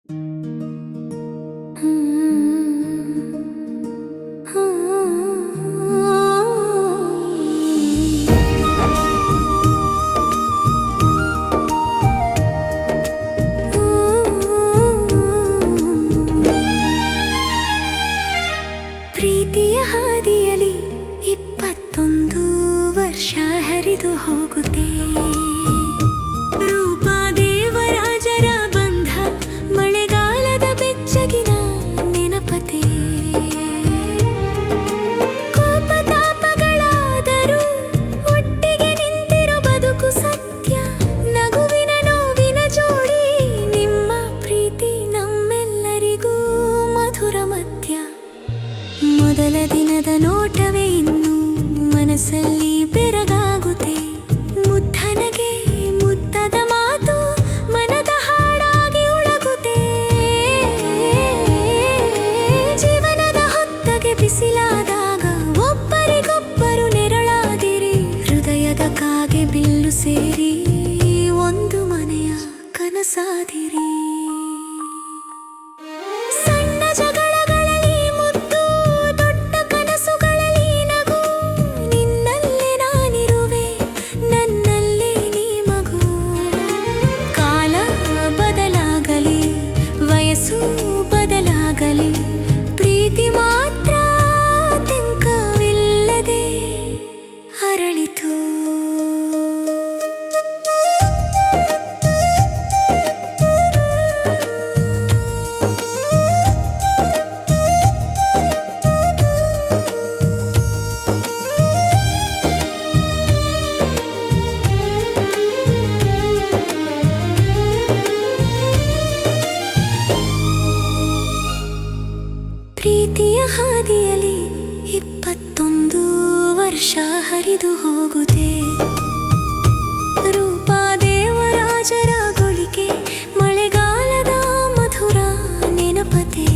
ಪ್ರೀತಿಯ ಹಾದಿಯಲ್ಲಿ 21 ವರ್ಷ ಹರಿದು ಹೋಗುತ್ತೆ. ರೂಪ ದೇವರಾಜರ ಬಂಧ ಮಳೆಗಾಲದ ಬೆಚ್ಚಗಿನ ನೆನಪತೆ. ಕೋಪ ತಾಪಗಳಾದರೂ ಒಟ್ಟಿಗೆ ನಿಂತಿರೋ ಬದುಕು ಸತ್ಯ. ನಗುವಿನ ನೋವಿನ ಜೋಡಿ ನಿಮ್ಮ ಪ್ರೀತಿ ನಮ್ಮೆಲ್ಲರಿಗೂ ಮಧುರ ಮಧ್ಯ. ಮೊದಲ ದಿನದ ನೋಟವೇ ಇನ್ನು ಮನಸ್ಸಲ್ಲಿ ಬೆರಗಾಗುತ್ತೆ. ಮುದ್ದನಗೆ ಮುದ್ದದ ಮಾತು ಮನದ ಹಾಡಾಗಿ ಉಳಗುತ್ತೆ. ಜೀವನದ ಹೊತ್ತಗೆ ಬಿಸಿಲಾದಾಗ ಒಬ್ಬರಿಗೊಬ್ಬರು ನೆರಳಾದಿರಿ. ಹೃದಯದ ಕಾಗೆ ಬಿಲ್ಲು ಸೇರಿ ಒಂದು ಮನೆಯ ಕನಸಾದಿರಿ. ಬದಲಾಗಲಿ ಪ್ರೀತಿ ಮಾತ್ರ ತೆಂಕವಿಲ್ಲದೆ ಅರಳಿತು. ಪ್ರೀತಿಯ ಹಾದಿಯಲ್ಲಿ 21 ವರ್ಷ ಹರಿದು ಹೋಗುತ್ತೆ. ರೂಪ ದೇವರಾಜರ ಗಳಿಕೆ ಮಳೆಗಾಲದ ಮಧುರ ನೆನಪತೆ.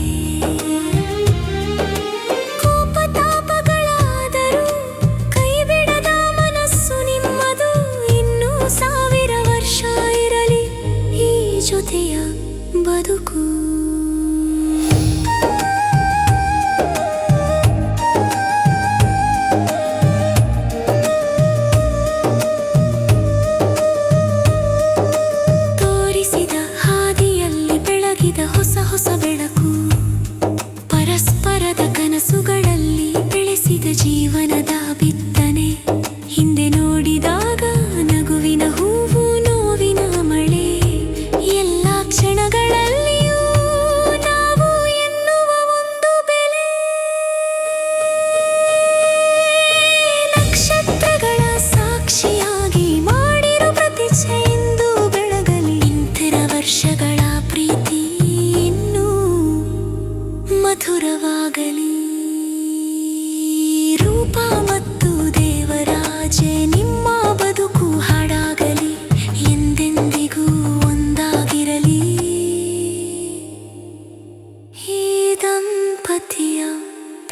ಕೋಪ ತಾಪಗಳಾದರೂ ಕೈ ಬಿಡದ ಮನಸ್ಸು ನಿಮ್ಮದು. ಇನ್ನೂ 1000 ವರ್ಷ ಇರಲಿ ಈ ಜೊತೆಯ ಬದುಕು. ಹೊಸ ಹೊಸ ಬೆಳಕು ಪರಸ್ಪರದ ಕನಸುಗಳಲ್ಲಿ ಬೆಳೆಸಿದ ಜೀವನದ ಬಿತ್ತನೆ. ಹಿಂದೆ ನೋಡಿದಾಗ ನಗುವಿನ ಹೂವು ನೋವಿನ ಮಳೆ. ಎಲ್ಲ ಕ್ಷಣಗಳಲ್ಲಿಯೂ ನಾವು ಎನ್ನುವ ಒಂದು ಬೆಲೆ. ನಕ್ಷತ್ರಗಳ ಸಾಕ್ಷಿಯಾಗಿ ಮಾಡಿರೋ ಪ್ರತಿಜ್ಞೆ ಎಂದು ಬೆಳಗಲಿ. ಇಂಥರ ವರ್ಷಗಳ ಪ್ರೀತಿ ಮಧುರವಾಗಲಿ. ರೂಪ ಮತ್ತು ದೇವರಾಜೆ ನಿಮ್ಮ ಬದುಕು ಹಾಡಾಗಲಿ. ಎಂದೆಂದಿಗೂ ಒಂದಾಗಿರಲಿ ಈ ದಂಪತಿಯ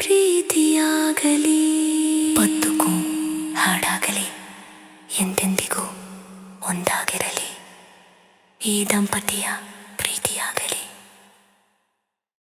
ಪ್ರೀತಿಯಾಗಲಿ. ಬದುಕು ಹಾಡಾಗಲಿ, ಎಂದೆಂದಿಗೂ ಒಂದಾಗಿರಲಿ ಈ ದಂಪತಿಯ